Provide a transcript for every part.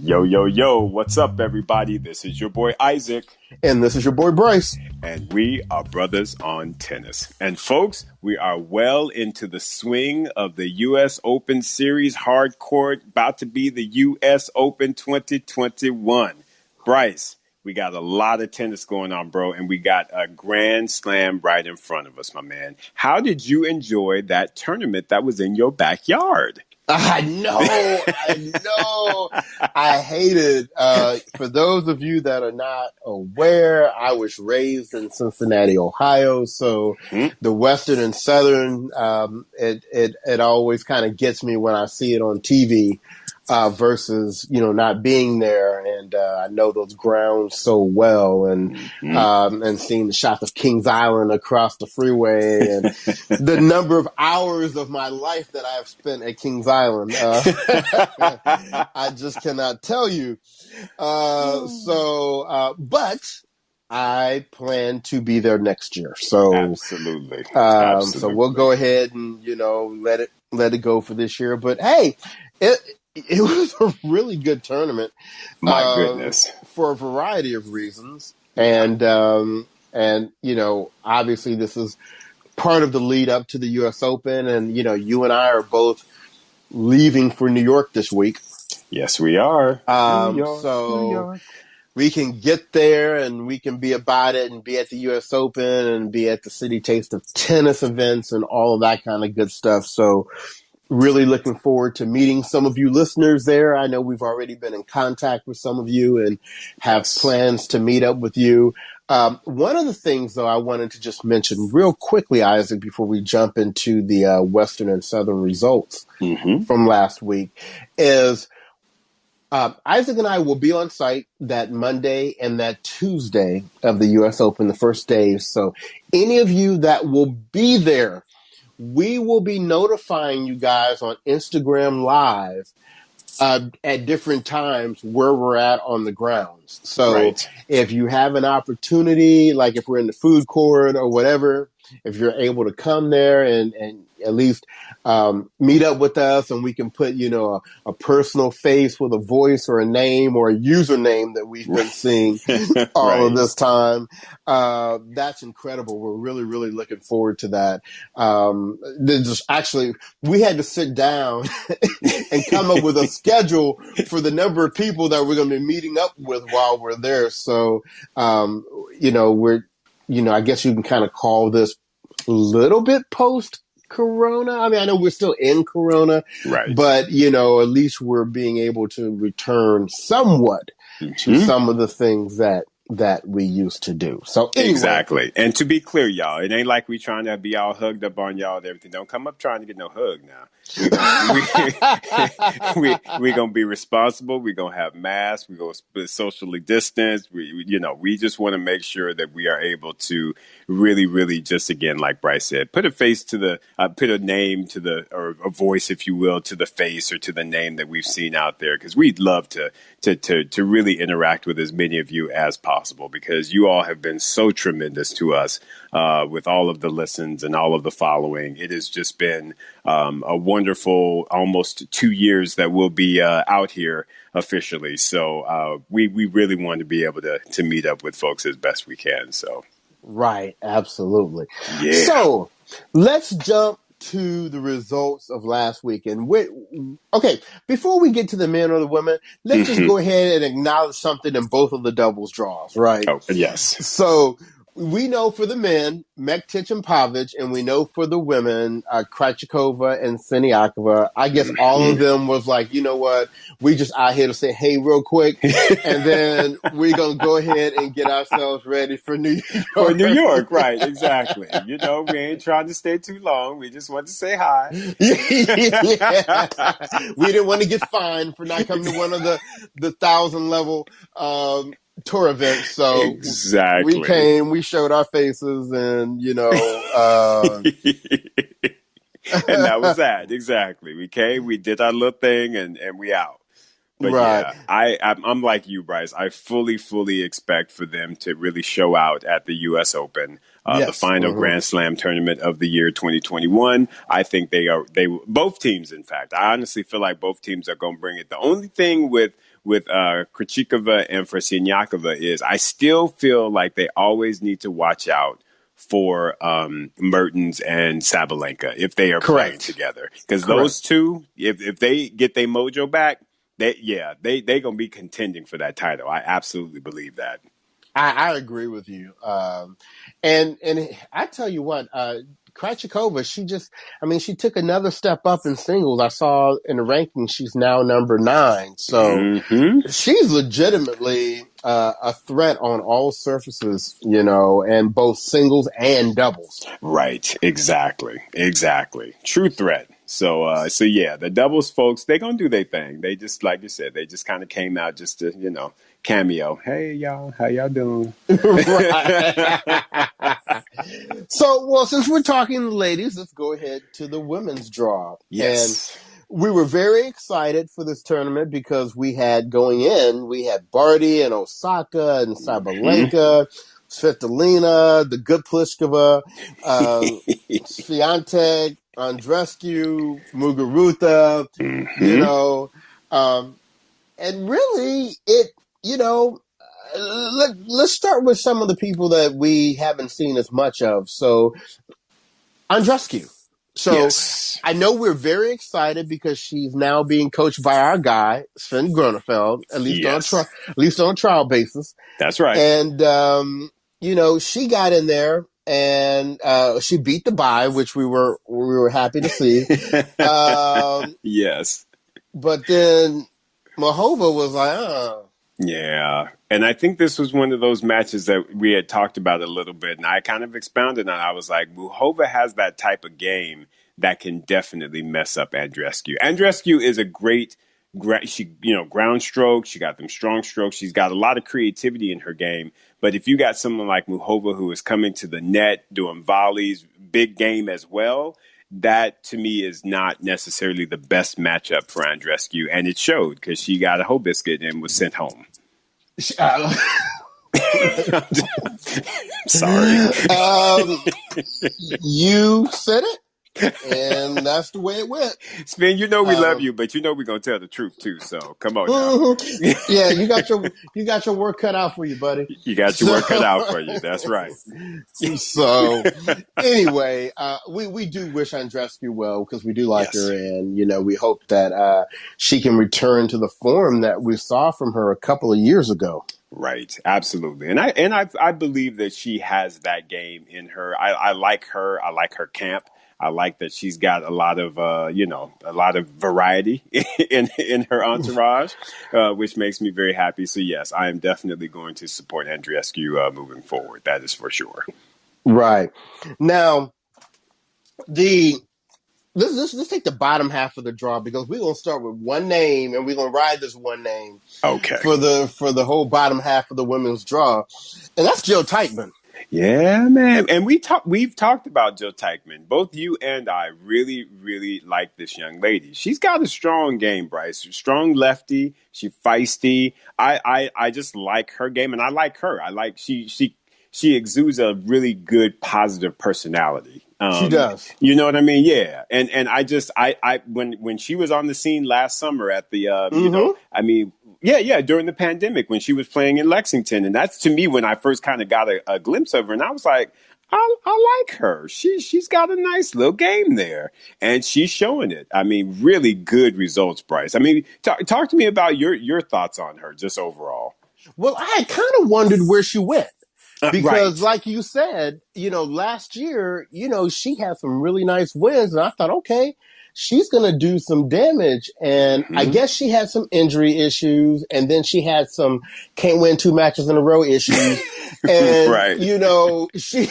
Yo, yo, yo, what's up, everybody? This is your boy Isaac. And this is your boy Bryce. And we are brothers on tennis. And folks, we are well into the swing of the U.S. Open Series hard court, about to be the U.S. Open 2021. Bryce, we got a lot of tennis going on, bro, and we got a grand slam right in front of us, my man. How did you enjoy that tournament that was in your backyard? I know. I hate it. For those of you that are not aware, I was raised in Cincinnati, Ohio. So the Western and Southern, it always kind of gets me when I see it on TV. Versus, not being there. And I know those grounds so well and seeing the shots of Kings Island across the freeway and the number of hours of my life that I have spent at Kings Island. I just cannot tell you. But I plan to be there next year. So Absolutely. So we'll go ahead and, let it go for this year. But hey, it was a really good tournament. My goodness. For a variety of reasons. And obviously this is part of the lead up to the U.S. Open. And, you and I are both leaving for New York this week. Yes, we are. New York. We can get there and we can be about it and be at the U.S. Open and be at the City Taste of Tennis events and all of that kind of good stuff. So really looking forward to meeting some of you listeners there. I know we've already been in contact with some of you and have plans to meet up with you. One of the things, though, I wanted to just mention real quickly, Isaac, before we jump into the Western and Southern results from last week is Isaac and I will be on site that Monday and that Tuesday of the U.S. Open, the first day. So any of you that will be there, we will be notifying you guys on Instagram Live at different times where we're at on the grounds. So if you have an opportunity, like if we're in the food court or whatever, if you're able to come there and at least meet up with us and we can put, a personal face with a voice or a name or a username that we've been seeing all of this time. That's incredible. We're really, really looking forward to that. We had to sit down and come up with a schedule for the number of people that we're going to be meeting up with while we're there. So, I guess you can kind of call this a little bit post-Corona. I mean, I know we're still in Corona, but, at least we're being able to return somewhat to some of the things that we used to do. So anyway. Exactly. And to be clear, y'all, it ain't like we trying to be all hugged up on y'all and everything. Don't come up trying to get no hug now. We're going to be responsible. We're going to have masks. We're going to socially distance. We just want to make sure that we are able to really, really just, again, like Bryce said, put a face to put a name to or a voice, if you will, to the face or to the name that we've seen out there. Because we'd love to really interact with as many of you as possible, because you all have been so tremendous to us with all of the listens and all of the following. It has just been a wonderful almost 2 years that we'll be out here officially. So we really want to be able to meet up with folks as best we can. So. Right. Absolutely. Yeah. So let's jump to the results of last week. And before we get to the men or the women, let's just go ahead and acknowledge something in both of the doubles draws, right? Oh, yes. So we know for the men, Mektic and Pavic, and we know for the women, Krejcikova and Siniakova. I guess all of them was like, you know what? We just out here to say, hey, real quick. And then we're going to go ahead and get ourselves ready for New York. For New York, right. Exactly. We ain't trying to stay too long. We just want to say hi. Yeah. We didn't want to get fined for not coming to one of the 1,000 level, tour events. So exactly. We came, we showed our faces, and and that was that. Exactly. We came, we did our little thing, and we out. But yeah, I'm like you, Bryce. I fully expect for them to really show out at the U.S. Open, the final Grand Slam tournament of the year 2021. I think they both teams, in fact. I honestly feel like both teams are going to bring it. The only thing with with Krejcikova and for Siniakova is I still feel like they always need to watch out for Mertens and Sabalenka if they are playing Correct. together, because Correct. those two, if they get their mojo back, they gonna be contending for that title. I absolutely believe that. I agree with you. And I tell you what, Krejcikova, she took another step up in singles. I saw in the rankings she's now number 9. So Hmm. she's legitimately a threat on all surfaces, and both singles and doubles. Right. Exactly. True threat. So yeah, the doubles folks, they gonna do their thing. They just, like you said, they just kind of came out just to, cameo. Hey y'all, how y'all doing? Right. So, well, since we're talking ladies, let's go ahead to the women's draw. And Yes. we were very excited for this tournament because we had Barty and Osaka and Hmm. Sabalenka, Svitolina, the good Pliskova, Swiatek, Andreescu, Muguruza, you Hmm. know, um, and really you know, let's start with some of the people that we haven't seen as much of. So, Andreescu. So, Yes. I know we're very excited because she's now being coached by our guy, Sven Grunefeld, Yes. at least on a trial basis. That's right. And, she got in there and, she beat the bye, which we were happy to see. Um, Yes. but then Mahova was like, Yeah. And I think this was one of those matches that we had talked about a little bit, and I kind of expounded on. I was like, Muhova has that type of game that can definitely mess up Andreescu. Andreescu is a great, ground stroke. She got them strong strokes. She's got a lot of creativity in her game. But if you got someone like Muhova who is coming to the net, doing volleys, big game as well, that to me is not necessarily the best matchup for Andreescu, and it showed because she got a whole biscuit and was sent home. uh, Sorry. you said it, and that's the way it went. Spin, we love Um, you, but we're gonna tell the truth too. So come on now. mhm. Yeah, you got your work cut out for you, buddy. You got your So, work cut out for you. That's right. so anyway, we do wish Andreescu well because we do like her, Yes. and we hope that she can return to the form that we saw from her a couple of years ago. Right, absolutely, and I believe that she has that game in her. I like her. I like her camp. I like that she's got a lot of a lot of variety in her entourage, which makes me very happy. So yes, I am definitely going to support Andreescu moving forward. That is for sure. Right now, the let's take the bottom half of the draw because we're gonna start with one name and we're gonna ride this one name Okay. for the whole bottom half of the women's draw, and that's Jill Teichman. Yeah, man. And we've talked about Jill Teichman. Both you and I really, really like this young lady. She's got a strong game, Bryce. Strong lefty. She feisty. I just like her game, and I like her. I like she exudes a really good positive personality. She does. You know what I mean? Yeah. And I when she was on the scene last summer at the Mm-hmm. I mean, yeah, during the pandemic when she was playing in Lexington, and that's to me when I first kind of got a glimpse of her, and I was like, I like her. She's got a nice little game there, and she's showing it. I mean, really good results, Bryce. I mean, talk to me about your thoughts on her, just overall. Well, I had kind of wondered where she went. Because, Right. like you said, last year, she had some really nice wins, and I thought, okay, she's going to do some damage. And I Hmm. guess she had some injury issues, and then she had some can't win 2 matches in a row issues. And, Right. she,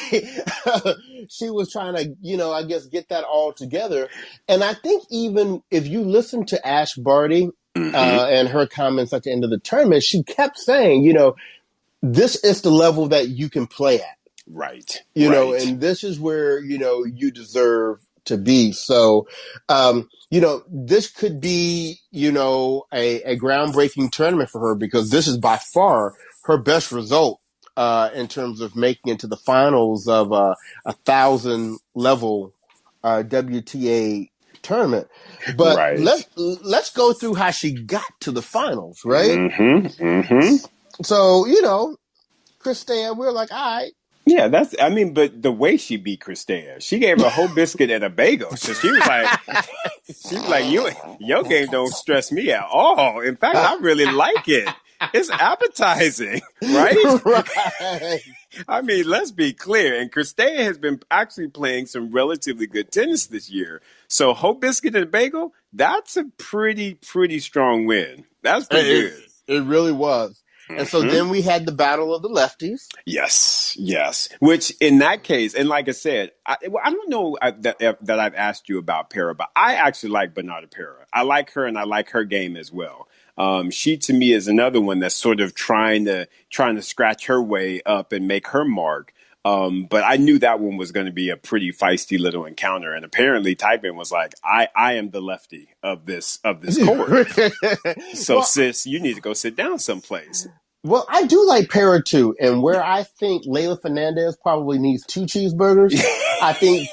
she was trying to, I guess get that all together. And I think even if you listen to Ash Barty, Hmm. and her comments at the end of the tournament, she kept saying, this is the level that you can play at, Right. Right. and this is where, you deserve to be. So, this could be, a groundbreaking tournament for her because this is by far her best result, in terms of making it to the finals of, 1,000 level, WTA tournament. But Right. let's go through how she got to the finals, right? Mm-hmm. Mm-hmm. So, Christina, we're like, all right. Yeah, I mean, but the way she beat Christea, she gave her a whole biscuit and a bagel. So she was like, your game don't stress me at all. In fact, I really like it. It's appetizing, right? Right. I mean, let's be clear. And Christea has been actually playing some relatively good tennis this year. So, whole biscuit and a bagel, that's a pretty strong win. That's pretty It, good. it really was. And so Hmm. then we had the battle of the lefties. Yes, yes. Which in that case, and like I said, I don't know that I've asked you about Para, but I actually like Bernarda Para. I like her, and I like her game as well. She to me is another one that's sort of trying to scratch her way up and make her mark. But I knew that one was going to be a pretty feisty little encounter, and apparently Typin was like, "I am the lefty of this court, so well, sis, you need to go sit down someplace." Well, I do like Para too, and where I think Layla Fernandez probably needs 2 cheeseburgers, I think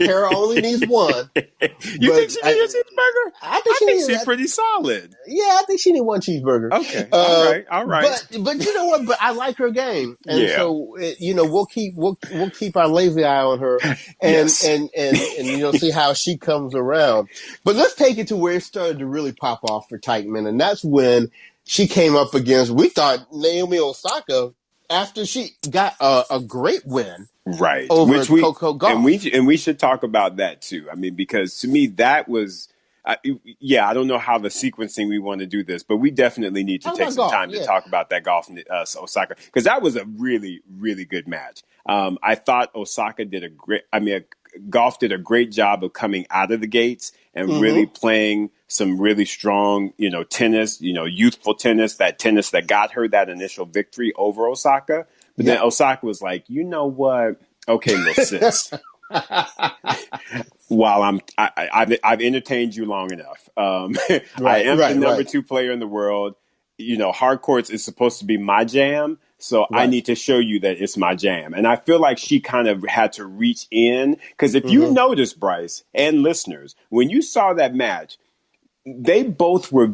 Para only needs one. You But think she needs a cheeseburger? I think I she think needs. she's pretty solid. Yeah, I think she needs 1 cheeseburger. Okay, all right, all right. But you know what? But I like her game, and Yeah. so we'll keep our lazy eye on her, and Yes. and and and see how she comes around. But let's take it to where it started to really pop off for Teichmann, and that's when she came up against, we thought, Naomi Osaka, after she got a great win Right. over Which we Coco and we Gauff. and we should talk about that too. I mean, because to me that was. Yeah, I don't know how the sequencing we want to do this, but we definitely need to Talk take about some golf, time to yeah. talk about that golf Osaka because that was a really good match. I thought Osaka did a great. I mean, golf did a great job of coming out of the gates and really Mm-hmm. playing some really strong, tennis, youthful tennis, that tennis that got her that initial victory over Osaka. But then Yep. Osaka was like, you know what? Okay, little sis. While I've entertained you long enough. I Right, am the right, number right, 2 player in the world. Hard courts is supposed to be my jam. So I right. need to show you that it's my jam. And I feel like she kind of had to reach in. Because if you Mm-hmm. notice, Bryce and listeners, when you saw that match, they both were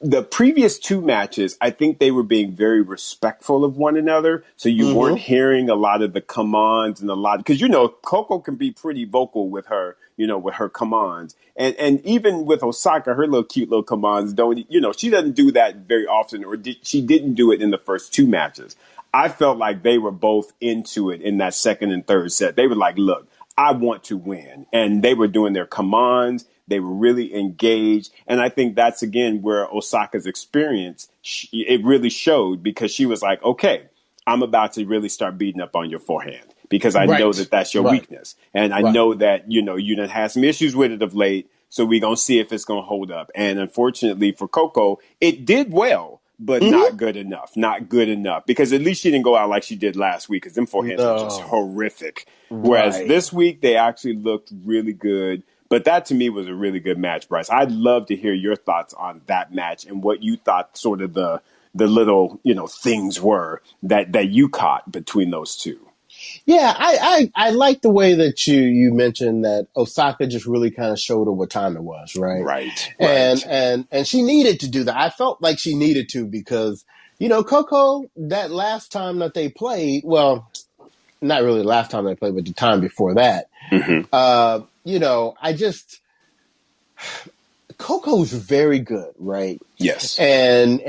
the previous 2 matches. I think they were being very respectful of one another, so you weren't Mm-hmm. hearing a lot of the commands and a lot because Coco can be pretty vocal with her, with her commands, and even with Osaka, her little cute little commands don't, she doesn't do that very often, or she didn't do it in the first 2 matches. I felt like they were both into it in that second and third set. They were like, look, I want to win. And they were doing their commands. They were really engaged. And I think that's, again, where Osaka's experience, it really showed because she was like, okay, I'm about to really start beating up on your forehand because I know Right, that that's your right, weakness. And I right. know that, you done had some issues with it of late. So we're going to see if it's going to hold up. And unfortunately for Coco, it did well, but Mm-hmm. not good enough. Not good enough because at least she didn't go out like she did last week because them forehands were just No. horrific. Whereas Right. this week they actually looked really good. But that to me was a really good match, Bryce. I'd love to hear your thoughts on that match and what you thought sort of the little things were that you caught between those two. Yeah, I like the way that you mentioned that Osaka just really kind of showed her what time it was, right? Right, And right. and she needed to do that. I felt like she needed to because Coco, that last time that they played, well, not really the last time they played, but the time before that, Hmm. I just Coco's very good, right? Yes. And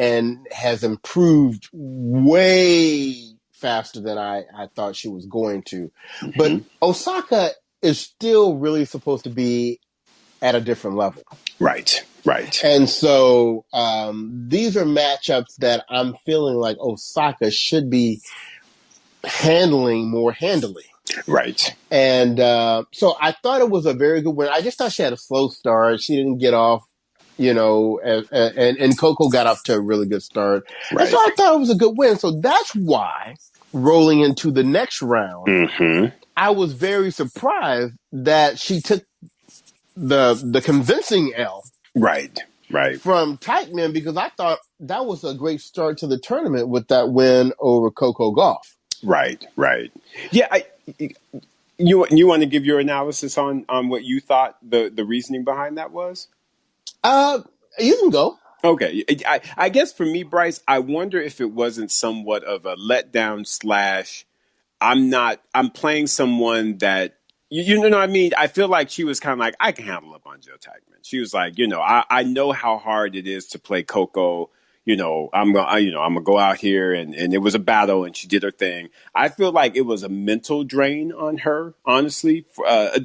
has improved way faster than I thought she was going to. But Hmm. Osaka is still really supposed to be at a different level. Right, right, And so these are matchups that I'm feeling like Osaka should be handling more handily. right, And so I thought it was a very good win. I just thought she had a slow start. She didn't get off, and Coco got off to a really good start. And so right. I thought it was a good win. So that's why rolling into the next round, Hmm. I was very surprised that she took the convincing L Right, right, from Teichmann because I thought that was a great start to the tournament with that win over Coco Gauff. right, right. Yeah, You want to give your analysis on what you thought the reasoning behind that was? Uh, you can go. Okay, I guess for me, Bryce, I wonder if it wasn't somewhat of a letdown slash I'm playing someone that you know what I mean. I feel like she was kind of like I can handle up on Joe Tagman. She was like, I know how hard it is to play Coco. I'm gonna go out here and it was a battle and she did her thing. I feel like it was a mental drain on her, honestly,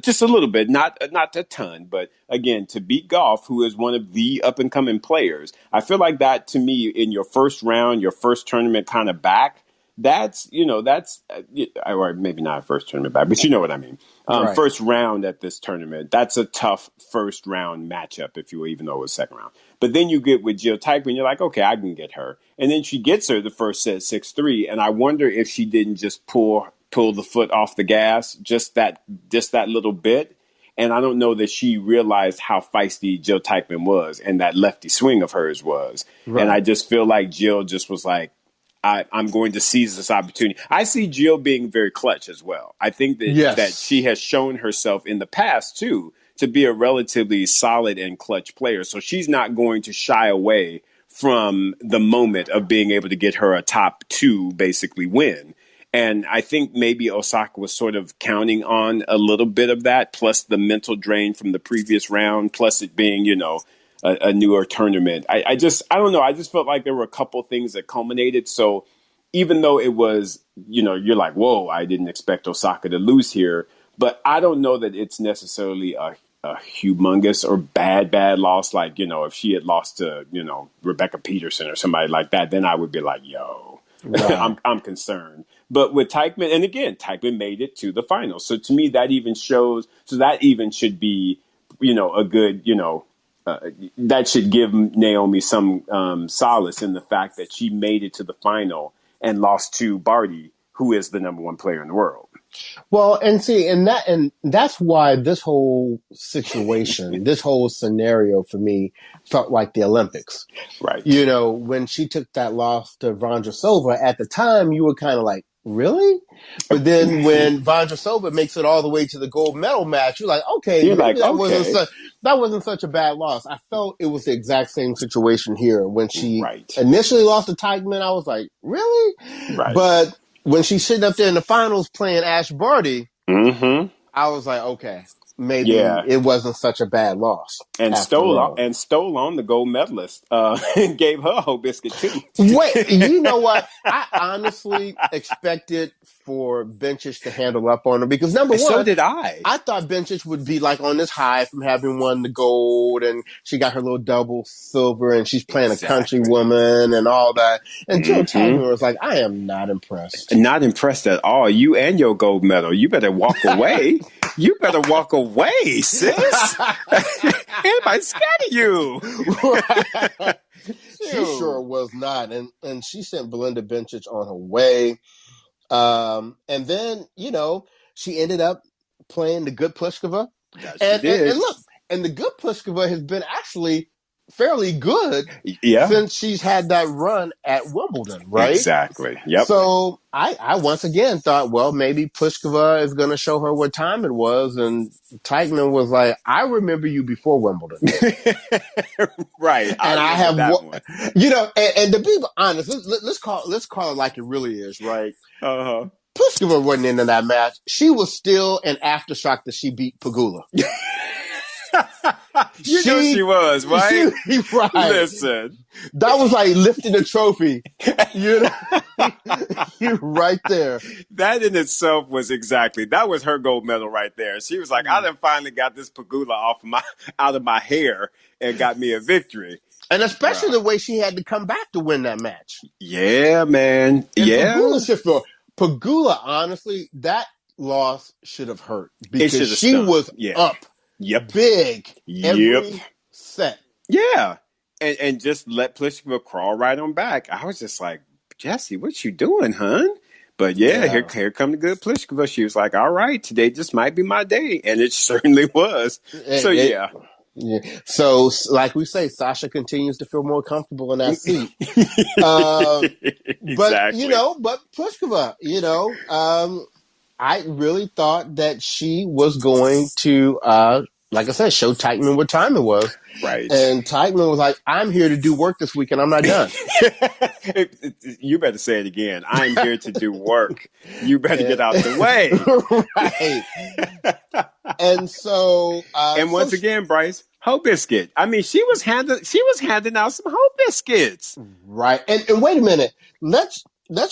just a little bit, not a ton, but again, to beat Goff, who is one of the up and coming players, I feel like that to me in your first round, your first tournament kind of back that's or maybe not a first tournament back, but you know what I mean. Right. First round at this tournament, that's a tough first round matchup, if you will, even though it was second round. But then you get with Jill Teichmann, you're like, okay, I can get her, and then she gets her the first set 6-3, and I wonder if she didn't just pull the foot off the gas just that little bit. And I don't know that she realized how feisty Jill Teichmann was and that lefty swing of hers was. And I Right. just feel like Jill just was like, I'm going to seize this opportunity. I see Jill being very clutch as well. I think that she Yes. has shown herself in the past too to be a relatively solid and clutch player. So she's not going to shy away from the moment of being able to get her a top two basically win. And I think maybe Osaka was sort of counting on a little bit of that, plus the mental drain from the previous round, plus it being, a newer tournament. I don't know. I just felt like there were a couple things that culminated. So even though it was, you're like, whoa, I didn't expect Osaka to lose here. But I don't know that it's necessarily a humongous or bad loss. Like, if she had lost to, Rebecca Peterson or somebody like that, then I would be like, yo, Right. I'm concerned. But with Teichmann, and again, Teichmann made it to the finals. So to me, that even shows, so that even should be, a good, that should give Naomi some solace in the fact that she made it to the final and lost to Barty, who is the number one player in the world. Well, and see, and that's why this whole situation, this whole scenario for me felt like the Olympics. Right. When she took that loss to Silva, at the time you were kind of like, really? But then when Silva makes it all the way to the gold medal match, you're like, okay, You're maybe like, okay. that wasn't such a bad loss. I felt it was the exact same situation here. When she Right. initially lost to Teichmann, I was like, really? Right. But when she's sitting up there in the finals playing Ash Barty, Mm-hmm. I was like, okay, maybe Yeah. it wasn't such a bad loss And after stole all. and stole on the gold medalist. And gave her a whole biscuit too. Wait, you know what? I honestly expected for Bencic to handle up on her because number So one, did I. I thought Bencic would be like on this high from having won the gold and she got her little double silver and she's playing a country Exactly. woman and all that. And Joe Mm-hmm. Tagman was like, I am not impressed. Not impressed at all. You and your gold medal. You better walk away. You better walk away, sis. Anybody scared of you? She sure was not. And she sent Belinda Bencic on her way. And then, she ended up playing the good Pliskova. That she And did. look, and the good Pliskova has been actually fairly good Yeah, since she's had that run at Wimbledon, right? exactly. Yep. So I once again thought, well, maybe Pliskova is going to show her what time it was. And Teichmann was like, I remember you before Wimbledon. Right. I And I remember have, that one. and to be honest, let's call it like it really is, right? Uh-huh. Pliskova wasn't into that match. She was still an aftershock that she beat Pagula. You know she was, right? Right. Listen. That was like lifting a trophy. You know, you right there. That in itself was that was her gold medal right there. She was like, I done finally got this pagula out of my hair and got me a victory. And especially Bruh. the way she had to come back to win that match. Yeah, man. And Yeah. Pagula, honestly, that loss should have hurt It because should have she stung. was Yeah. up Yep. big Yep. every set. Yeah. And just let Pliskova crawl right on back. I was just like, Jesse, what you doing, hun? But yeah, Yeah. here come the good Pliskova. She was like, all right, today just might be my day. And it certainly was. So yeah. Yeah. So, like we say, Sasha continues to feel more comfortable in that seat. But Exactly. but Pliskova, I really thought that she was going to, like I said, show Teichman what time it was. Right. And Teichman was like, I'm here to do work this week and I'm not done. You better say it again. I'm here to do work. You better And, get out the way. right. And so, And once again, Bryce, Hoe Biscuit. I mean, she was handing out some Hoe Biscuits. right. And wait a minute. Let's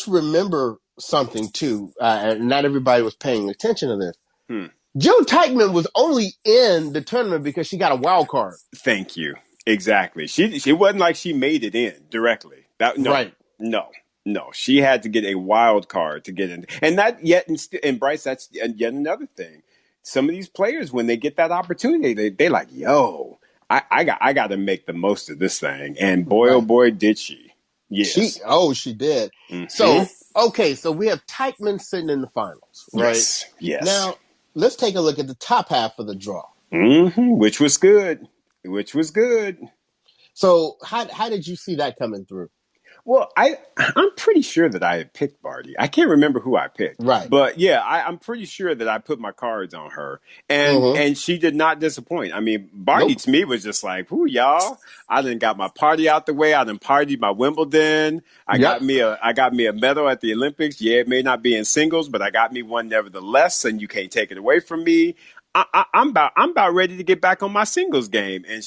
remember something too. And not everybody was paying attention to this. Hmm. Jill Teichman was only in the tournament because she got a wild card. Thank you. Exactly. She wasn't like she made it in directly. Right. No. She had to get a wild card to get in, and that yet and Bryce, that's yet another thing. Some of these players, when they get that opportunity, they like, yo, I got to make the most of this thing, and boy, oh Right. boy, did she. Yes. She did. Mm-hmm. So, okay, so we have Teichman sitting in the finals, right? Yes. Now, let's take a look at the top half of the draw. Mm-hmm. Which was good. So, how did you see that coming through? Well, I'm pretty sure that I had picked Barty. I can't remember who I picked, Right. but yeah, I'm pretty sure that I put my cards on her, and Mm-hmm. and she did not disappoint. I mean, Barty Nope. to me was just like, "Whoo, y'all! I done got my party out the way. I done partied my Wimbledon. I Yep. got me a medal at the Olympics. Yeah, it may not be in singles, but I got me one nevertheless, and you can't take it away from me. I'm about ready to get back on my singles game." And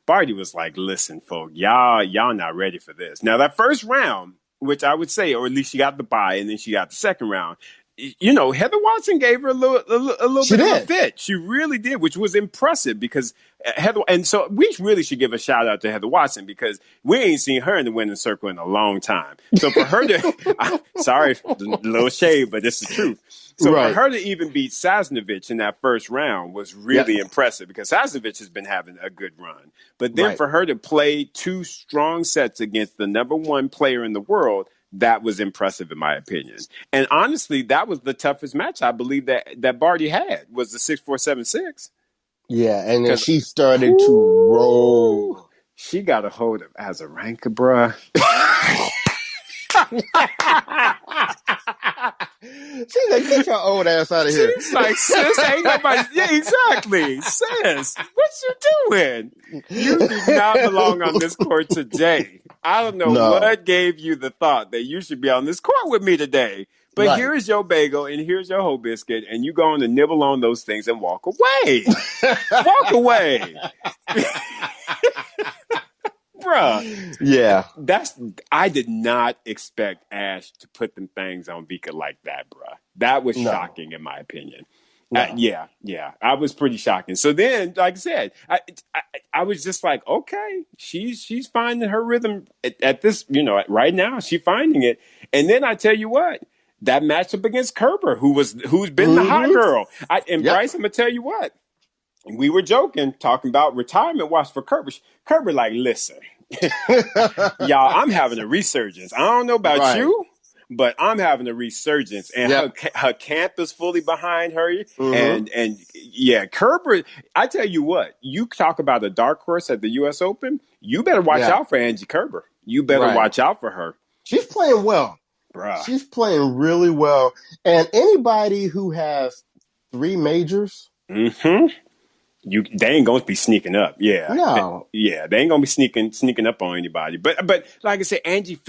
Barty was like, "Listen, folk, y'all not ready for this." Now that first round, which I would say, or at least she got the bye, and then she got the second round. You know, Heather Watson gave her a little She bit of a did. fit. She really did, which was impressive because Heather. And so we really should give a shout out to Heather Watson because we ain't seen her in the winning circle in a long time. So for her to, sorry, a little shade, but it's the truth. So for Right. her to even beat Sasnovich in that first round was Yep. really impressive because Sasnovich has been having a good run. But then Right. for her to play two strong sets against the number one player in the world, that was impressive in my opinion. And honestly, that was the toughest match I believe that Barty had was the 6-4-7-6. Yeah, and then Because she started to roll. she got a hold of Azarenka, bruh. She's like, get your old ass out of here. She's like, sis, ain't nobody. Yeah, exactly. Sis, what you doing? You do not belong on this court today. I don't know No. what gave you the thought that you should be on this court with me today. But Right. here is your bagel and here's your whole biscuit, and you go on to nibble on those things and walk away. Walk away. Bruh. Yeah. I did not expect Ash to put them things on Vika like that, bruh. That was No. shocking in my opinion. No. Yeah, I was pretty shocking. So then, like I said, I was just like, okay, she's finding her rhythm at this, right now. She's finding it. And then I tell you what, that matchup against Kerber, who's been the hot girl. Yep. Bryce, I'm gonna tell you what, we were joking, talking about retirement watch for Kerber. Kerber, like, listen, y'all, I'm having a resurgence. I don't know about Right. you, but I'm having a resurgence, and Yep. her camp is fully behind her. And yeah, Kerber. I tell you what, you talk about a dark horse at the U.S. Open. You better watch Yeah. out for Angie Kerber. You better Right. watch out for her, She's playing well. bruh. She's playing really well. And anybody who has 3 majors, Mm-hmm. They ain't gonna be sneaking up. Yeah. No. They ain't gonna be sneaking up on anybody. But like I said, Angie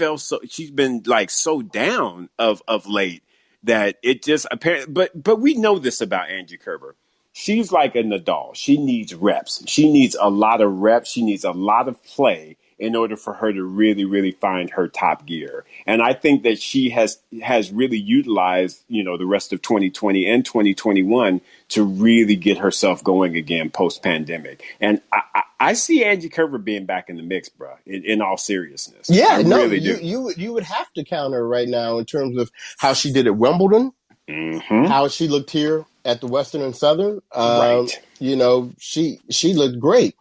she's been like so down of late that it just apparently but we know this about Angie Kerber. She's like a Nadal. She needs reps. She needs a lot of reps. She needs a lot of play in order for her to really, really find her top gear. And I think that she has really utilized, the rest of 2020 and 2021 to really get herself going again post-pandemic. And I see Angie Kerber being back in the mix, bro, in all seriousness. Yeah, I no, really do. you would have to count her right now in terms of how she did at Wimbledon, how she looked here at the Western and Southern. Right. She looked great.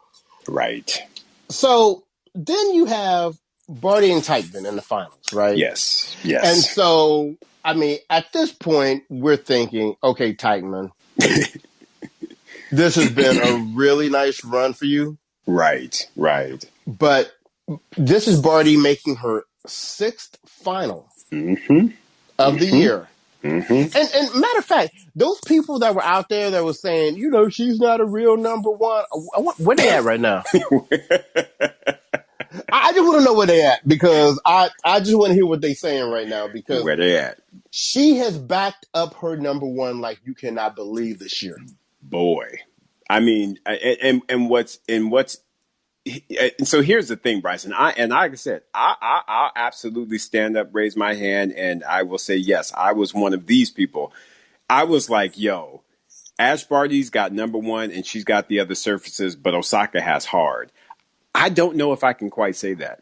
Right. So then you have Barty and Teichman in the finals, right? Yes. And so, I mean, at this point, we're thinking, okay, Teichman, this has been a really nice run for you. Right. But this is Barty making her 6th final of the year. And matter of fact, those people that were out there that were saying, she's not a real number one. Where they at right now? I just want to know where they at because I just want to hear what they saying right now because Where they at? she has backed up her number one like you cannot believe this year. Boy, I mean, and what's so here's the thing, Bryson. Like I said, I'll absolutely stand up, raise my hand, and I will say yes. I was one of these people. I was like, yo, Ash Barty's got number one, and she's got the other surfaces, but Osaka has hard. I don't know if I can quite say that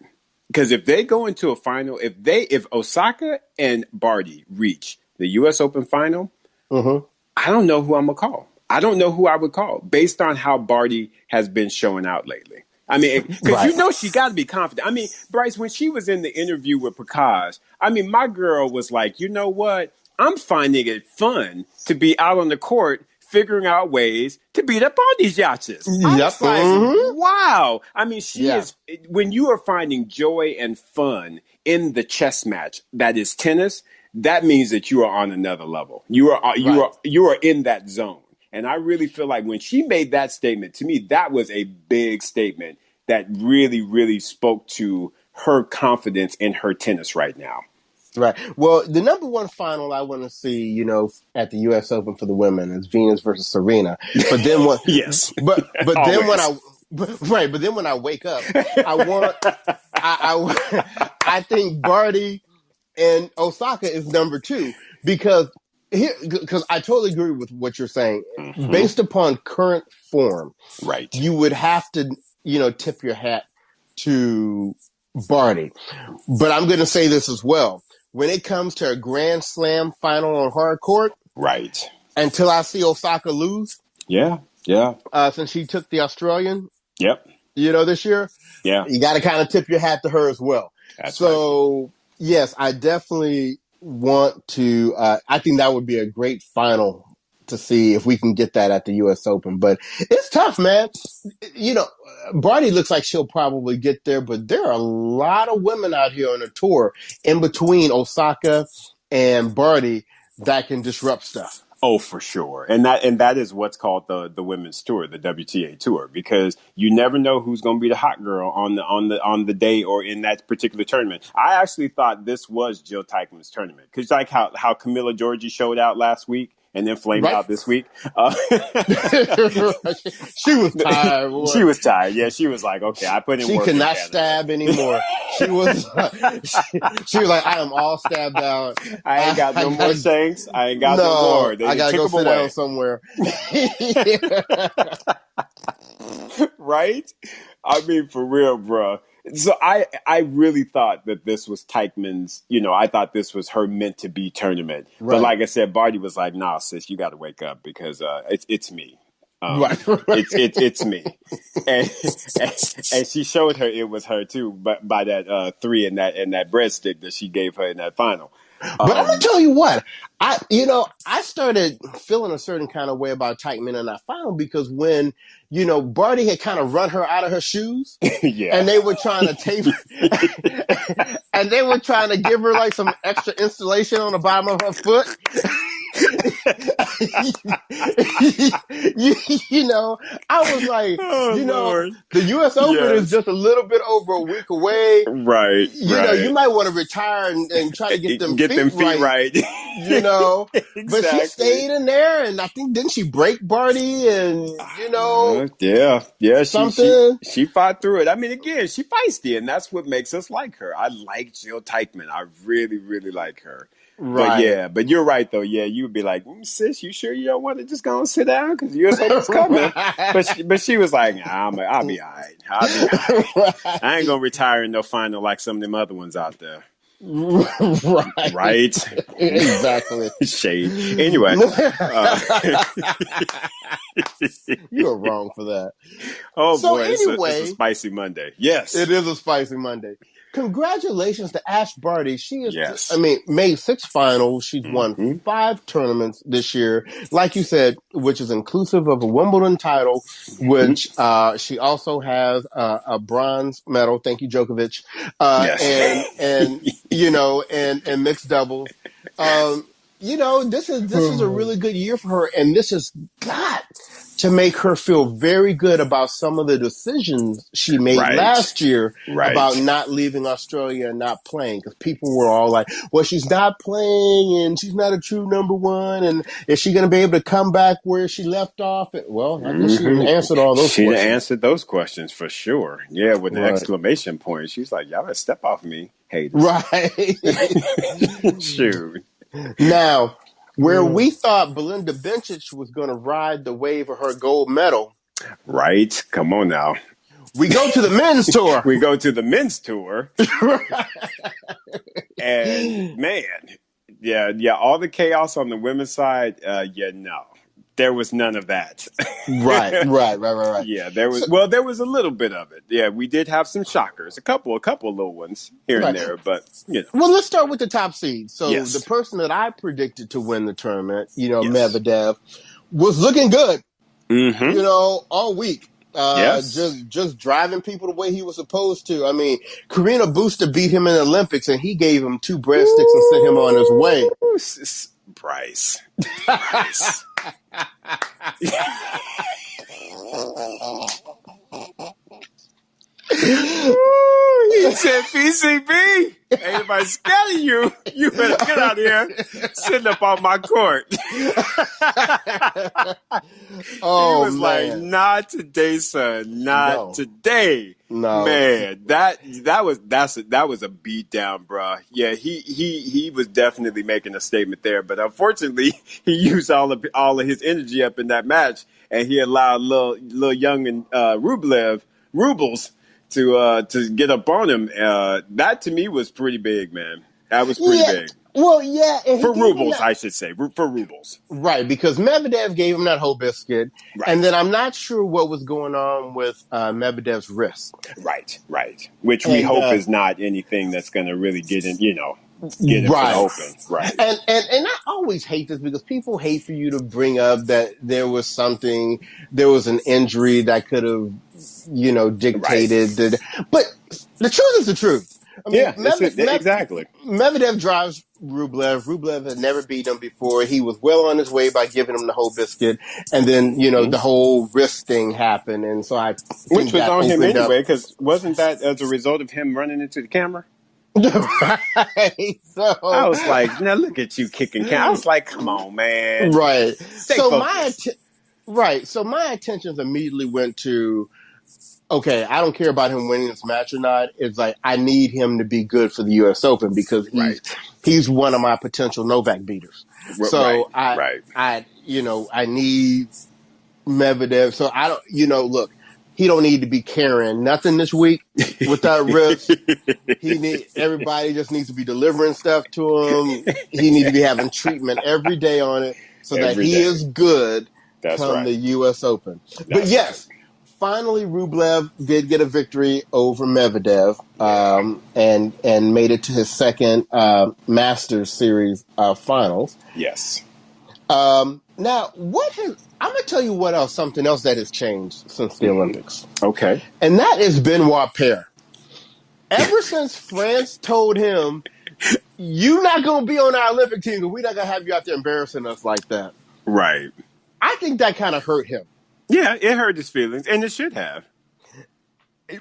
because if they go into a final, if Osaka and Barty reach the U.S. Open final, I don't know who I'm gonna call. I don't know who I would call based on how Barty has been showing out lately. I mean, because she got to be confident. I mean, Bryce, when she was in the interview with Prakash, I mean, my girl was like, you know what? I'm finding it fun to be out on the court figuring out ways to beat up all these yachts. I was like, wow. I mean, she is, when you are finding joy and fun in the chess match that is tennis, that means that you are on another level. You are in that zone. And I really feel like when she made that statement, to me, that was a big statement that really, really spoke to her confidence in her tennis right now. Right. Well, the number one final I want to see, at the U.S. Open for the women is Venus versus Serena. But then what? Yes. But then when I wake up, I think Barty and Osaka is number two because I totally agree with what you're saying. Based upon current form, right, you would have to, tip your hat to Barty. But I'm going to say this as well. When it comes to a Grand Slam final on hard court, right, until I see Osaka lose, since she took the Australian, this year, you got to kind of tip your hat to her as well. That's right. Yes, I definitely want to. I think that would be a great final to see if we can get that at the U.S. Open. But it's tough, man. Barty looks like she'll probably get there, but there are a lot of women out here on the tour in between Osaka and Barty that can disrupt stuff. Oh, for sure. And that is what's called the women's tour, the WTA tour, because you never know who's going to be the hot girl on the day or in that particular tournament. I actually thought this was Jill Teichmann's tournament because like how Camila Giorgi showed out last week and then flamed out this week. She was tired. Boy. She was tired. Yeah, she was like, okay, I put in work. She could not stab anymore. She was like, I am all stabbed out. I ain't got no more shanks. I ain't got no more. I gotta go sit down somewhere. Right? I mean, for real, bro. So I really thought that this was Teichmann's, I thought this was her meant to be tournament. Right. But like I said, Barty was like, nah, sis, you got to wake up because it's me. It's me. And she showed her it was her too, but by that 3 and that breadstick that she gave her in that final. But I'm gonna tell you what, I started feeling a certain kind of way about Teichmann in that final because when, Barty had kind of run her out of her shoes, and they were trying to tape, and they were trying to give her like some extra installation on the bottom of her foot. I was like, Lord. The U.S. Open is just a little bit over a week away. Right. You might want to retire and try to get them feet right. Exactly. But she stayed in there, and I think didn't she break Barty? And something. She fought through it. I mean, again, she feisty, and that's what makes us like her. I like Jill Teichmann. I really, really like her. Right. But you're right, though. Yeah, you would be like, sis, you sure you don't want to just go and sit down? Because U.S. Open's coming. But she was like, I'll be all right. I ain't going to retire in no final like some of them other ones out there. Right. Exactly. Shade. Anyway. You were wrong for that. Oh, so boy. Anyway, it's a spicy Monday. Yes. It is a spicy Monday. Congratulations to Ash Barty. She is, made 6 finals. She's won 5 tournaments this year. Like you said, which is inclusive of a Wimbledon title, which she also has a bronze medal. Thank you, Djokovic. And mixed doubles. this is a really good year for her, and this has got to make her feel very good about some of the decisions she made Right. last year about Right. not leaving Australia and not playing. Because people were all like, "Well, she's not playing, and she's not a true number one, and is she going to be able to come back where she left off?" Well, I guess she didn't answer all those She done questions. answered those questions for sure. Yeah, with an Right. exclamation point. She's like, y'all better step off me, haters. Right. Shoot. Now, where we thought Belinda Bencic was going to ride the wave of her gold medal, Right. Come on now. we go to the men's tour. We go to the men's tour, and man, yeah, all the chaos on the women's side, no. There was none of that. Right. Yeah, there was. So, Well, there was a little bit of it. Yeah, we did have some shockers, a couple little ones here and right. there, but Well, let's start with the top seed. So the yes, person that I predicted to win the tournament, yes, Medvedev, was looking good, mm-hmm, all week. yes. Just driving people the way he was supposed to. I mean, Karina Busta beat him in the Olympics, and he gave him 2 breadsticks and sent him on his way. Bryce, Bryce. He said, PCB, ain't nobody scared of you. You better get out here sitting up on my court. Oh, He was like, man. not today, son. Not No. today. No. Man, that was a beat down, bruh. Yeah, he was definitely making a statement there, but unfortunately, he used all of his energy up in that match, and he allowed little young and Rubles to get up on him. That to me was pretty big, man. That was pretty Yeah. big. Well, yeah. And he For gave him Rubles, that. I should say. For Rubles. Right, because Medvedev gave him that whole biscuit. And Right. then I'm not sure what was going on with Medvedev's wrist. Right. Which we And hope is not anything that's going to really get in, get him for the right. Open. Right. And I always hate this because people hate for you to bring up that there was an injury that could have, Right. dictated that. But the truth is the truth. I mean, Yeah, exactly. Medvedev drives Rublev. Rublev had never beaten him before. He was well on his way by giving him the whole biscuit. And then, the whole wrist thing happened. And so I Which think was that on him opened up. anyway, because wasn't that as a result of him running into the camera? Right. I was like, now look at you kicking I was like, come on, man. Right. Stay focused. So my attentions immediately went to, okay, I don't care about him winning this match or not. It's like, I need him to be good for the U.S. Open because Right. he's one of my potential Novak beaters. So Right. I need Medvedev. So I don't, look, he don't need to be carrying nothing this week with that wrist. Everybody just needs to be delivering stuff to him. He needs to be having treatment every day on it so that Every he day. is good That's come right. the U.S. Open. But That's yes, right. finally Rublev did get a victory over Medvedev, Yeah. and made it to his second Masters Series finals. Yes. Now, I'm going to tell you something else that has changed since the Olympics. Okay. And that is Benoit Paire. Ever since France told him, you're not going to be on our Olympic team because we're not going to have you out there embarrassing us like that. Right. I think that kind of hurt him. Yeah, it hurt his feelings, and it should have.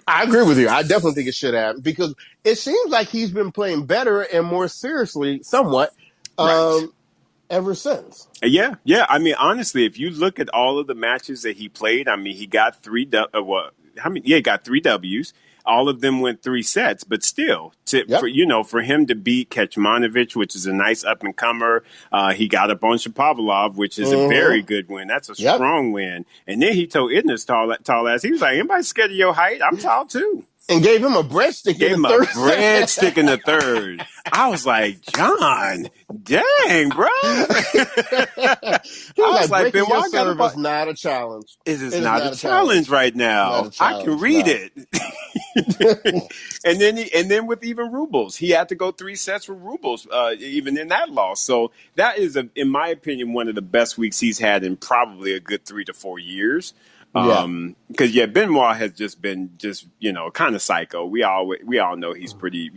I agree with you. I definitely think it should have because it seems like he's been playing better and more seriously, somewhat, Right. ever since. Yeah. I mean, honestly, if you look at all of the matches that he played, I mean, he got he got 3 W's. All of them went 3 sets, but still, for him to beat Kecmanovic, which is a nice up and comer, he got up on Shapovalov, which is a very good win. That's a strong win. And then he told Idris tall ass, he was like, "Anybody scared of your height? I'm tall too." And gave him a breadstick in the third. Breadstick in the third. I was like, John, dang, bro. I was like, Benoit your serve is not a challenge. It is not a challenge right now. I can read it. and then with even Rubles, he had to go 3 sets with Rubles, even in that loss. So that is, in my opinion, one of the best weeks he's had in probably a good 3 to 4 years. Yeah. Because Benoit has just been kind of psycho. We all know he's pretty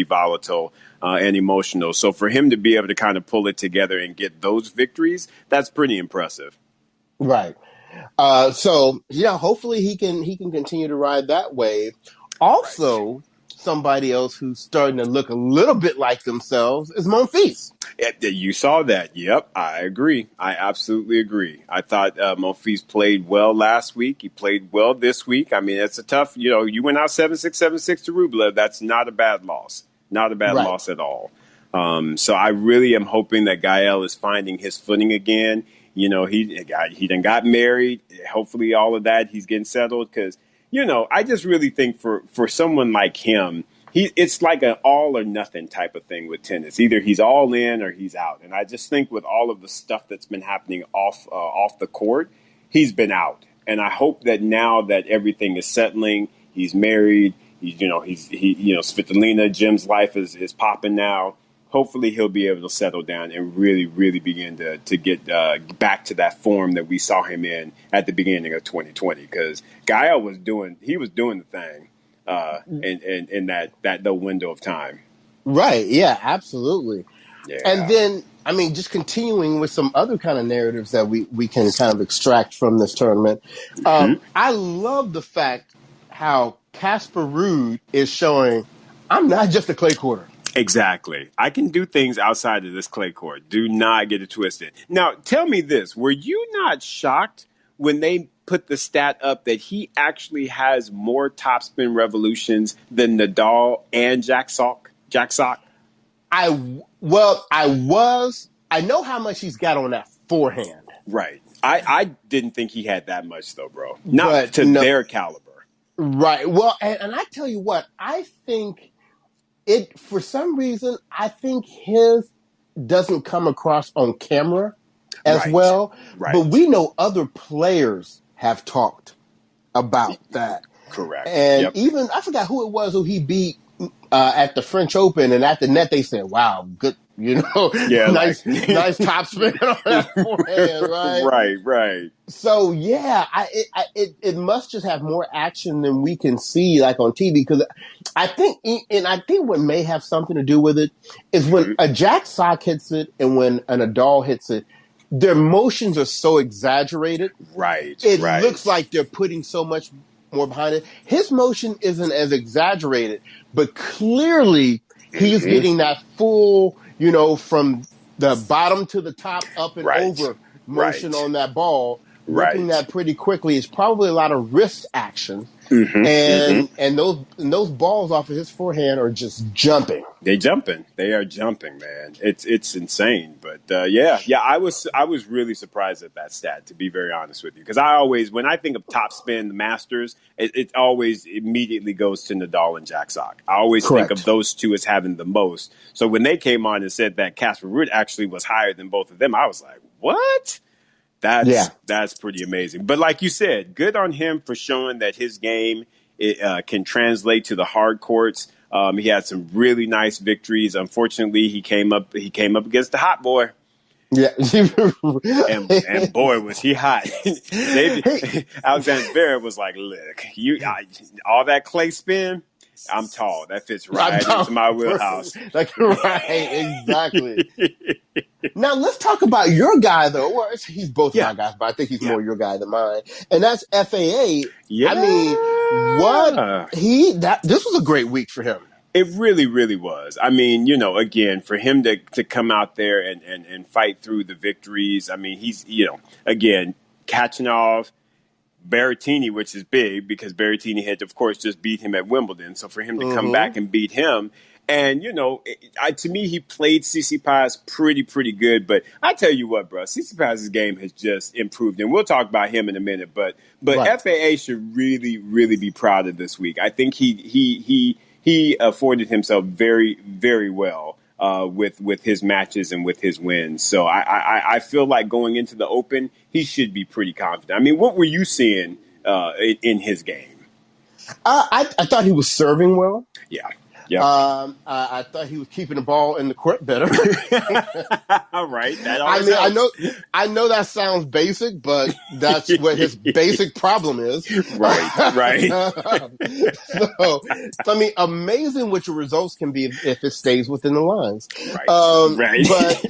volatile and emotional. So for him to be able to kind of pull it together and get those victories, that's pretty impressive. Right. So yeah, hopefully he can continue to ride that wave. Right. Also, somebody else who's starting to look a little bit like themselves is Monfils. You saw that. Yep, I agree. I absolutely agree. I thought Monfils played well last week. He played well this week. I mean, it's a tough, you went out 7-6, 7-6 to Rublev. That's not a bad loss. Not a bad Right. loss at all. So I really am hoping that Gael is finding his footing again. He done got married. Hopefully all of that, he's getting settled because, I just really think for someone like him, it's like an all or nothing type of thing with tennis. Either he's all in or he's out. And I just think with all of the stuff that's been happening off the court, he's been out. And I hope that now that everything is settling, he's married, Svitolina, Jim's life is popping now. Hopefully he'll be able to settle down and really, really begin to get back to that form that we saw him in at the beginning of 2020. Because Gael was doing the thing in that the window of time. Right. Yeah, absolutely. And Yeah. then, I mean, just continuing with some other kind of narratives that we can kind of extract from this tournament. I love the fact how Casper Ruud is showing I'm not just a clay quarter. Exactly. I can do things outside of this clay court. Do not get it twisted. Now, tell me this. Were you not shocked when they put the stat up that he actually has more topspin revolutions than Nadal and Jack Sock? Jack Sock? I know how much he's got on that forehand, Right. I didn't think he had that much, though, bro. Not but to no, their caliber. right. Well, and I tell you what, I think for some reason, I think his doesn't come across on camera as Right. well, but Right. we know other players have talked about that. Correct. And Yep. even, I forgot who it was who he beat at the French Open, and at the net they said, wow, good, Yeah, like nice top spin on that forehand, right? right, right. So yeah, it must just have more action than we can see like on TV because I think what may have something to do with it is when a Jack Sock hits it and when an Nadal hits it, their motions are so exaggerated. Right, It looks right. like they're putting so much more behind it. His motion isn't as exaggerated, but clearly he's getting that full, from the bottom to the top, up and Right, over motion right, on that ball, whipping right. that pretty quickly. It's probably a lot of wrist action. Mm-hmm, mm-hmm. And those balls off of his forehand are just jumping. They jumping. They are jumping, man. It's insane. But yeah. I was really surprised at that stat. To be very honest with you, because I always, when I think of top spin, the Masters, it always immediately goes to Nadal and Jack Sock. I always think of Correct. those two as having the most. So when they came on and said that Casper Ruud actually was higher than both of them, I was like, what? Yeah. That's pretty amazing. But like you said, good on him for showing that his game can translate to the hard courts. He had some really nice victories. Unfortunately, he came up against the hot boy, Yeah. and boy was he hot. Hey, Alexander Zverev was like, "Look, all that clay spin. I'm tall. That fits I'm right down. into my wheelhouse." Like, right, exactly. Now let's talk about your guy, though. Well, he's both of Yeah, my guys, but I think he's yeah, more your guy than mine. And that's FAA. I mean, yeah. this was a great week for him. It really, really was. I mean, again, for him to come out there and fight through the victories, I mean, he's, again, catching off Berrettini, which is big because Berrettini had, of course, just beat him at Wimbledon. So for him to come Mm-hmm. back and beat him, and, to me, he played Tsitsipas pretty good. But I tell you what, bro, Tsitsipas's game has just improved. And we'll talk about him in a minute. But Right. FAA should really, really be proud of this week. I think he afforded himself very, very well with his matches and with his wins. So I feel like going into the Open, he should be pretty confident. I mean, what were you seeing in his game? I thought he was serving well. Yeah. Yep. I thought he was keeping the ball in the court better. All right. That I always mean, helps. I know that sounds basic, but that's what his basic problem is. Right. Right. So, I mean, amazing what your results can be if it stays within the lines. Right. Right. But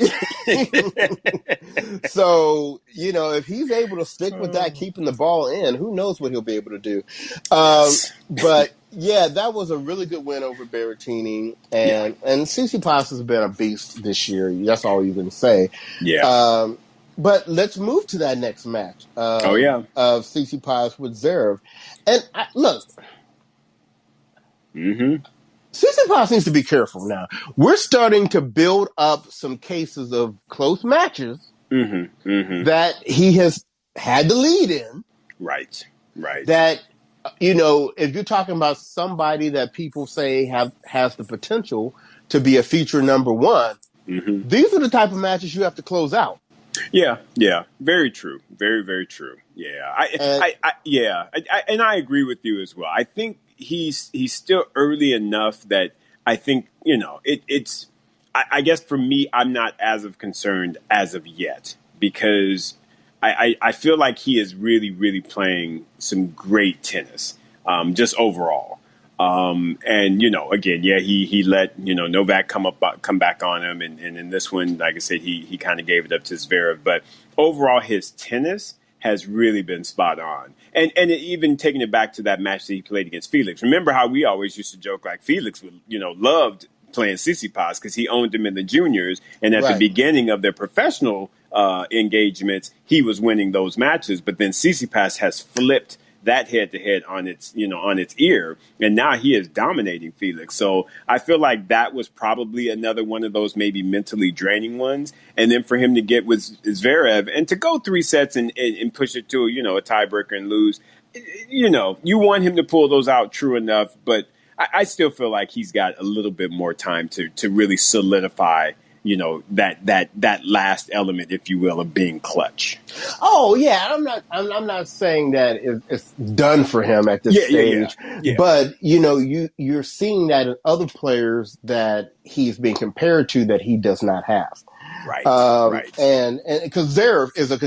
so, if he's able to stick with that, keeping the ball in, who knows what he'll be able to do. Yes. But yeah, that was a really good win over Berrettini, Yeah. and Tsitsipas has been a beast this year. That's all you can say. Yeah. But let's move to that next match Oh yeah. of Tsitsipas with Zverev. And look, Tsitsipas needs to be careful now. We're starting to build up some cases of close matches that he has had the lead in. Right. Right. That, if you're talking about somebody that people say has the potential to be a future number one, these are the type of matches you have to close out. Yeah, yeah, very true, very, very true. Yeah, and I agree with you as well. I think he's still early enough that I think it's. I guess for me, I'm not as of concerned as of yet because I feel like he is really, really playing some great tennis, just overall. And again, yeah, he let Novak come back on him, and in this one, like I said, he kind of gave it up to Zverev. But overall, his tennis has really been spot on, and even taking it back to that match that he played against Felix. Remember how we always used to joke like Felix would loved playing Tsitsipas because he owned him in the juniors, and at the beginning of their professional engagements, he was winning those matches. But then Tsitsipas has flipped that head to head on its ear, and now he is dominating Felix. So I feel like that was probably another one of those maybe mentally draining ones. And then for him to get with Zverev and to go 3 sets and push it to a tiebreaker and lose, you want him to pull those out, true enough, but I still feel like he's got a little bit more time to really solidify that last element, if you will, of being clutch. Oh yeah, I'm not saying that it's done for him at this stage, but you're seeing that in other players that he's being compared to that he does not have. Right, right. And because Zverev is a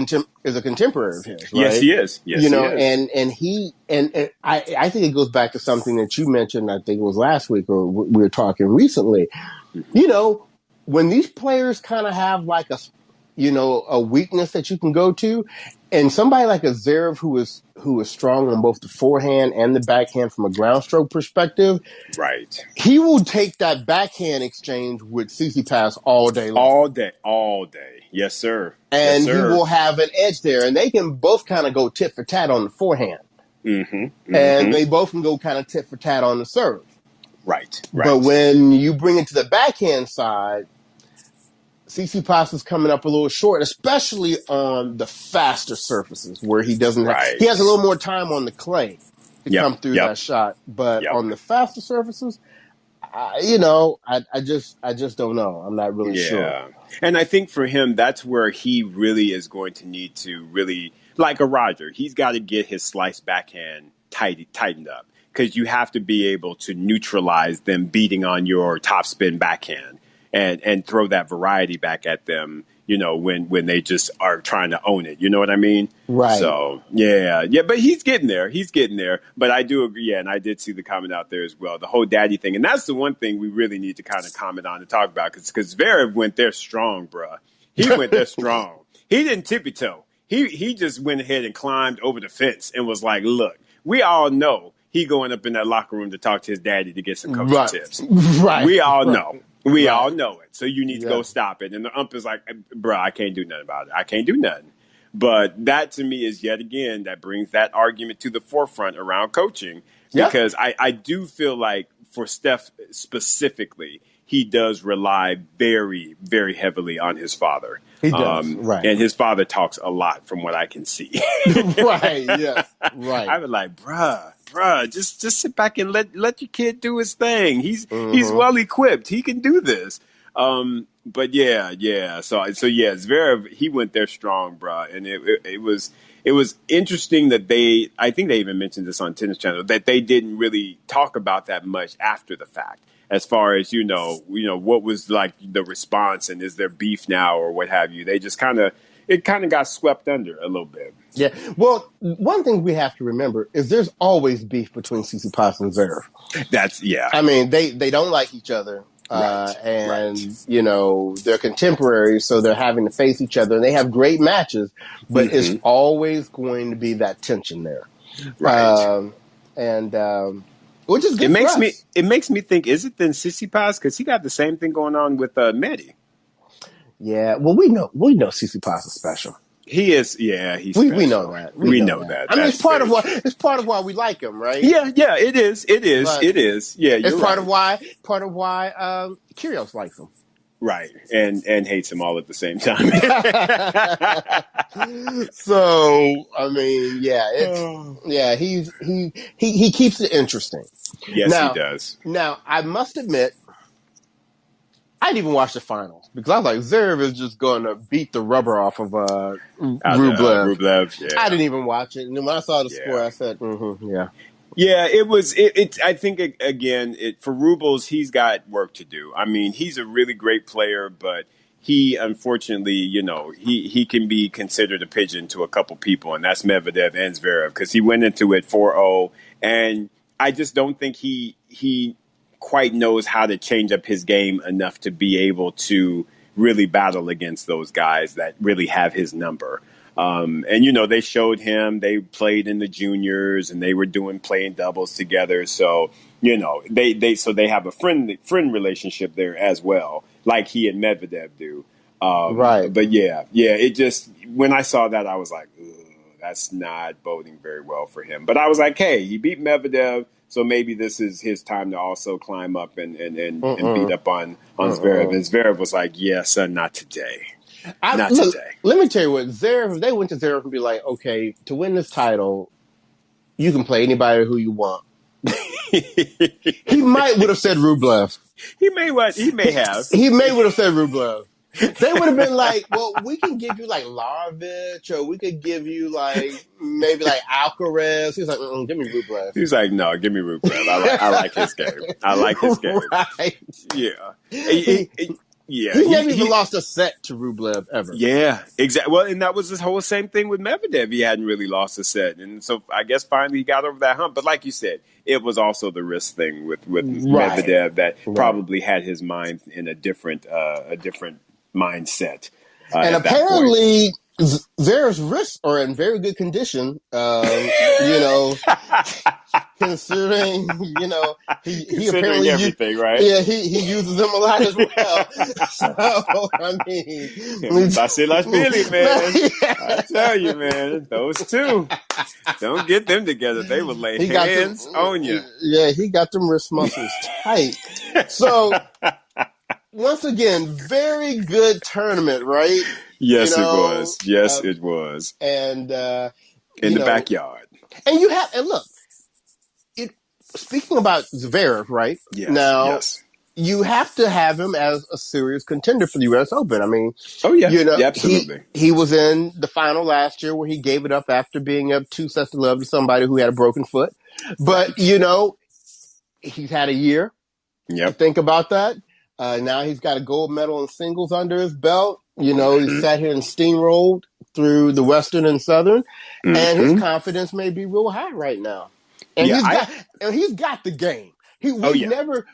contemporary of his, right? Yes, he is. Yes, he is. And I think it goes back to something that you mentioned. I think it was last week, or we were talking recently. When these players kind of have like a weakness that you can go to, and somebody like a Zverev who is strong on both the forehand and the backhand from a ground stroke perspective, right? He will take that backhand exchange with Tsitsipas all day long. All day. Yes, sir. And he will have an edge there, and they can both kind of go tit for tat on the forehand, and they both can go kind of tit for tat on the serve. Right. But when you bring it to the backhand side, Tsitsipas is coming up a little short, especially on the faster surfaces where he doesn't he has a little more time on the clay to come through that shot. But on the faster surfaces, I just don't know. I'm not really sure. And I think for him, that's where he really is going to need to really, like a Roger, he's got to get his slice backhand tightened up because you have to be able to neutralize them beating on your topspin backhand. And throw that variety back at them, when they just are trying to own it. You know what I mean? Right. So, yeah. But he's getting there. But I do agree, and I did see the comment out there as well, the whole daddy thing. And that's the one thing we really need to kind of comment on and talk about because Zverev went there strong, bruh. He went there strong. He didn't tippy-toe. He just went ahead and climbed over the fence and was like, look, we all know he going up in that locker room to talk to his daddy to get some coaching tips. Right. We all know. We all know it. So you need to go stop it. And the ump is like, bro, I can't do nothing about it. I can't do nothing. But that to me is yet again, that brings that argument to the forefront around coaching. Because I do feel like for Steph specifically, he does rely very, very heavily on his father. He does, right. And his father talks a lot from what I can see. Right, yes, right. I was like, bruh, just sit back and let your kid do his thing. He's well equipped. He can do this. But yeah. So Zverev, he went there strong, bruh. And it it was interesting that I think they even mentioned this on Tennis Channel, that they didn't really talk about that much after the fact, as far as, what was like the response and is there beef now or what have you. They just it kind of got swept under a little bit. Yeah. Well, one thing we have to remember is there's always beef between Tsitsipas and Zverev. Yeah. I mean, they don't like each other. Right. They're contemporaries, so they're having to face each other, and they have great matches, but it's always going to be that tension there. Right. Which is good for us. It makes me think, is it then Tsitsipas? Because he got the same thing going on with Medi. Yeah, well, we know Tsitsipas is special. He is, yeah. He's we special. know that. We know that. I mean, it's part of why we like him, right? Yeah, it is. It is. But it is. Yeah, you're it's part of why Kyrgios likes him. Right, and hates him all at the same time. So, I mean, he keeps it interesting. Yes, he does. Now, I must admit, I didn't even watch the finals because I was like, Zverev is just going to beat the rubber off of Rublev. Rublev, yeah. I didn't even watch it, and then when I saw the score, I said, yeah. Yeah, it was. I think again, for Rubles, he's got work to do. I mean, he's a really great player, but he unfortunately, he can be considered a pigeon to a couple people, and that's Medvedev and Zverev, because he went into it 4-0, and I just don't think he quite knows how to change up his game enough to be able to really battle against those guys that really have his number. They showed him, they played in the juniors and they were playing doubles together. So, they have a friend relationship there as well, like he and Medvedev do. Right. But it just, when I saw that, I was like, that's not boding very well for him. But I was like, hey, he beat Medvedev, so maybe this is his time to also climb up and beat up on Zverev. And Zverev was like, yeah, son, not today. Today. Let me tell you what, Zverev, if they went to Zverev and be like, okay, to win this title, you can play anybody who you want. He might would have said Rublev. He may have. He may would have said Rublev. They would have been like, well, we can give you like Larovich, or we could give you like maybe like Alcaraz. He's like, give me Rublev. He's like, no, give me Rublev. I like his game. I like his game. Right. Yeah. He never even lost a set to Rublev ever. Yeah, exactly. Well, and that was the whole same thing with Medvedev. He hadn't really lost a set, and so I guess finally he got over that hump. But like you said, it was also the wrist thing with Medvedev that probably had his mind in a different mindset. And apparently, Zverev's wrists are in very good condition. Considering, he apparently everything, right? Yeah, he uses them a lot as well. So, I mean, Billy, man. I tell you, man, those two, don't get them together. They will lay hands on you. Yeah, he got them wrist muscles tight. So, once again, very good tournament, right? Yes, it was. Yes, it was. And in the backyard. And look. Speaking about Zverev, right? Yes, now, you have to have him as a serious contender for the U.S. Open. I mean, absolutely. He was in the final last year where he gave it up after being up 2-0 to somebody who had a broken foot. But, he's had a year to think about that. Now he's got a gold medal in singles under his belt. He sat here and steamrolled through the Western and Southern. And his confidence may be real high right now. And he's got the game. We've never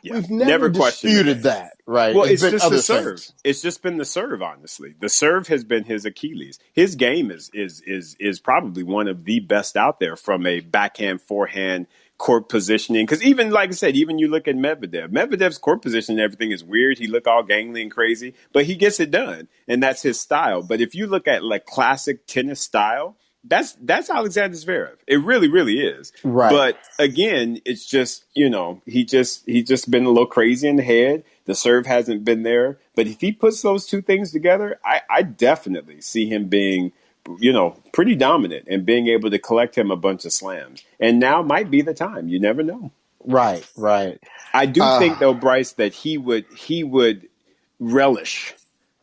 disputed that, right? Well, it's just the serve. It's just been the serve, honestly. The serve has been his Achilles. His game is probably one of the best out there from a backhand, forehand, court positioning. Because even, like I said, even you look at Medvedev. Medvedev's court position and everything is weird. He look all gangly and crazy, but he gets it done, and that's his style. But if you look at like classic tennis style, that's Alexander Zverev. It really, really is. Right. But again, it's just, he just been a little crazy in the head. The serve hasn't been there. But if he puts those two things together, I definitely see him being, pretty dominant and being able to collect him a bunch of slams. And now might be the time. You never know. Right. I do think, though, Bryce, that he would relish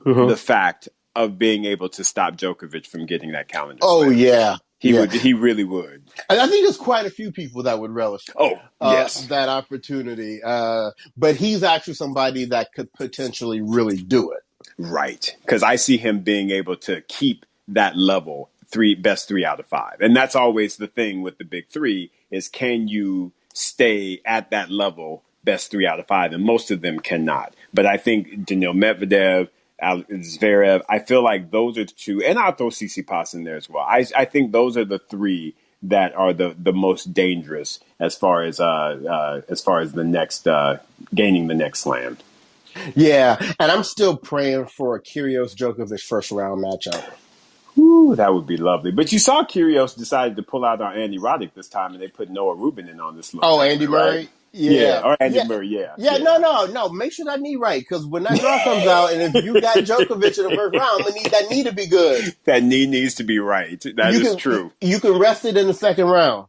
the fact of being able to stop Djokovic from getting that calendar. Oh, slam. yeah. Yeah. He really would. And I think there's quite a few people that would relish Oh, yes. that opportunity. But he's actually somebody that could potentially really do it. Right. Because I see him being able to keep that level best 3 out of 5. And that's always the thing with the big three is can you stay at that level best 3 out of 5? And most of them cannot. But I think Daniil Medvedev, Zverev, I feel like those are the two, and I'll throw Tsitsipas in there as well. I think those are the three that are the most dangerous as far as the next gaining the next slam. Yeah, and I'm still praying for a Kyrgios Djokovic first round matchup. Ooh, that would be lovely. But you saw Kyrgios decided to pull out on Andy Roddick this time, and they put Noah Rubin in on this little tournament, Andy Murray? right? Yeah. Or Andy Murray, yeah. No. Make sure that knee right, because when that draw comes out, and if you got Djokovic in the first round, that knee to be good. That knee needs to be right. That is true. You can rest it in the second round.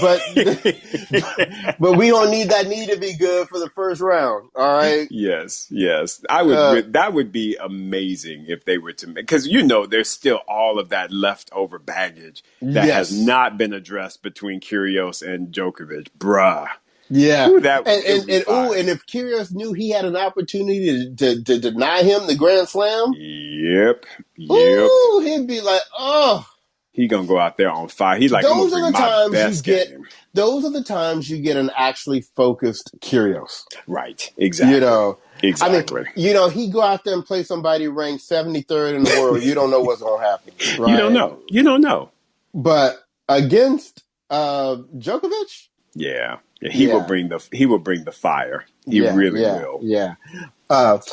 But we don't need that knee to be good for the first round. All right. Yes. I would. That would be amazing if they were to make, because there's still all of that leftover baggage that has not been addressed between Kyrgios and Djokovic, bruh. Yeah. Ooh, and if Kyrgios knew he had an opportunity to deny him the Grand Slam, yep. Ooh, he'd be like, oh. He gonna go out there on fire. He's like, those are the times you get. Those are the times you get an actually focused Kyrgios. Right. Exactly. Exactly. I mean, he go out there and play somebody ranked 73rd in the world. You don't know what's gonna happen. Right? You don't know. But against Djokovic, he will bring the fire. He really will. Yeah.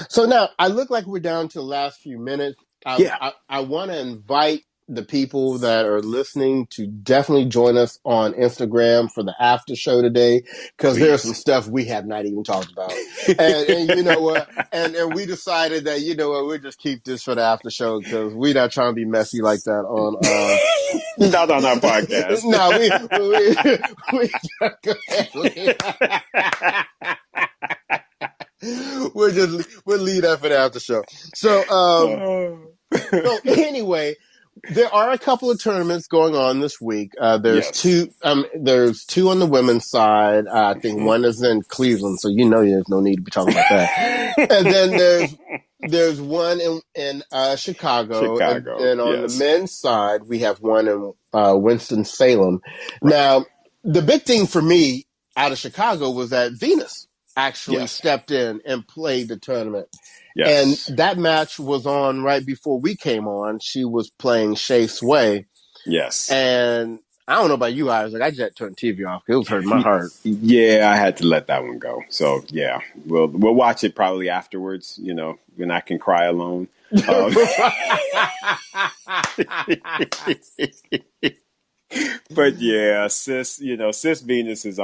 So now I look like we're down to the last few minutes. I want to invite the people that are listening to definitely join us on Instagram for the after show today, because there's some stuff we have not even talked about. and you know what? And we decided that, we'll just keep this for the after show, because we're not trying to be messy like that on not on our podcast. No, we'll leave that for the after show. So anyway, there are a couple of tournaments going on this week. There's two. There's two on the women's side. I think one is in Cleveland, so there's no need to be talking about that. And then there's one in Chicago, and on the men's side we have one in Winston-Salem. Right. Now, the big thing for me out of Chicago was that Venus actually stepped in and played the tournament. Yes. And that match was on right before we came on. She was playing Shea Sway. Yes. And I don't know about you, Isaac. I just turned TV off. It was hurting my heart. Yeah, I had to let that one go. So, yeah, we'll watch it probably afterwards, when I can cry alone. But yeah, sis Venus is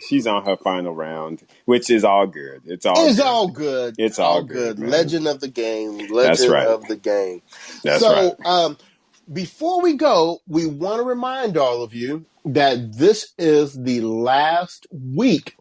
she's on her final round, which is all good. It's all good. It's all good. Legend of the game. Of the game. That's right. Before we go, we want to remind all of you that this is the last week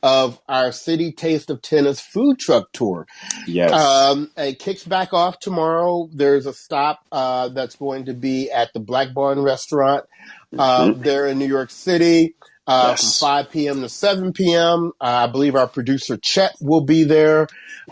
of our City Taste of Tennis food truck tour. Yes. It kicks back off tomorrow. There's a stop that's going to be at the Black Barn Restaurant there in New York City from 5 p.m. to 7 p.m. I believe our producer Chet will be there.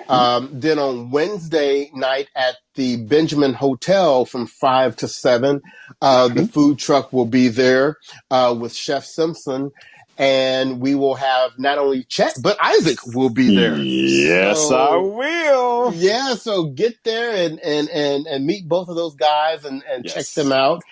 Then on Wednesday night at the Benjamin Hotel from 5 to 7, the food truck will be there with Chef Simpson. And we will have not only Chet, but Isaac will be there. Yes, I will. Yeah, so get there and meet both of those guys and check them out.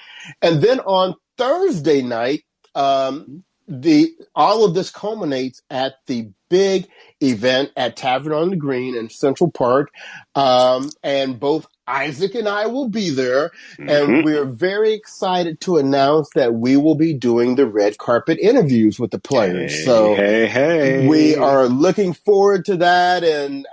And then on Thursday night, all of this culminates at the big event at Tavern on the Green in Central Park. And both Isaac and I will be there, and we're very excited to announce that we will be doing the red carpet interviews with the players. Hey. We are looking forward to that, and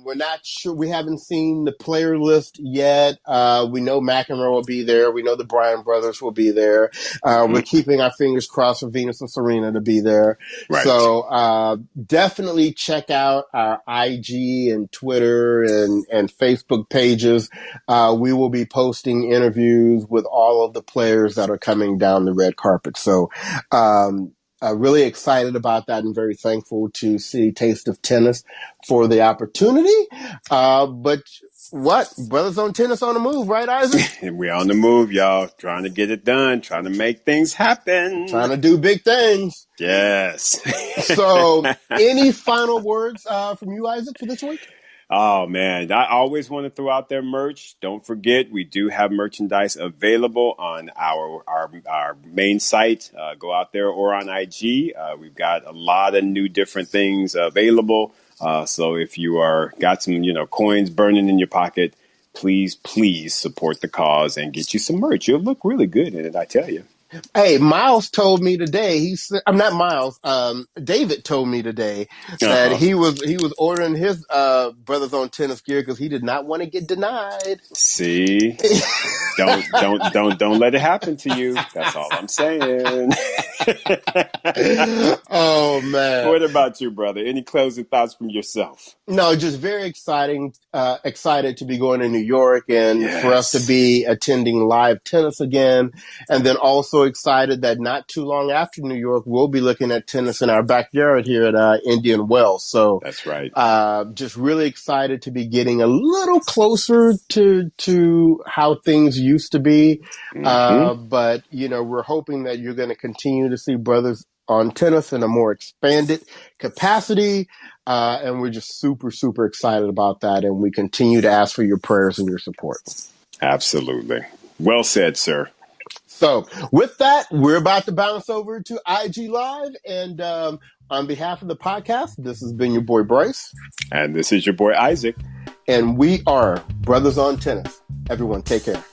we're not sure. We haven't seen the player list yet. We know McEnroe will be there. We know the Bryan brothers will be there. We're keeping our fingers crossed for Venus and Serena to be there. Right. So definitely check out our IG and Twitter and Facebook pages. we will be posting interviews with all of the players that are coming down the red carpet. So, really excited about that and very thankful to see Taste of Tennis for the opportunity. But what? Brothers on Tennis on the move, right, Isaac? We're on the move, y'all. Trying to get it done. Trying to make things happen. Trying to do big things. Yes. So, any final words from you, Isaac, for this week? Oh man, I always want to throw out their merch. Don't forget, we do have merchandise available on our main site. Go out there or on IG. We've got a lot of new different things available. So if you are got some coins burning in your pocket, please support the cause and get you some merch. You'll look really good in it, I tell you. Hey, Miles told me today. He said, "I'm not Miles." David told me today that Uh-huh. he was ordering his Brothers on Tennis gear because he did not want to get denied. See, don't let it happen to you. That's all I'm saying. Oh man. What about you, brother? Any closing thoughts from yourself? No, just very exciting. Excited to be going to New York and for us to Yes. be attending live tennis again. And then also excited that not too long after New York, we'll be looking at tennis in our backyard here at Indian Wells. So That's right. just really excited to be getting a little closer to how things used to be. Mm-hmm. But we're hoping that you're going to continue to see Brothers on Tennis in a more expanded capacity. And we're just super, super excited about that. And we continue to ask for your prayers and your support. Absolutely. Well said, sir. So with that, we're about to bounce over to IG Live. And on behalf of the podcast, this has been your boy Bryce. And this is your boy Isaac. And we are Brothers on Tennis. Everyone, take care.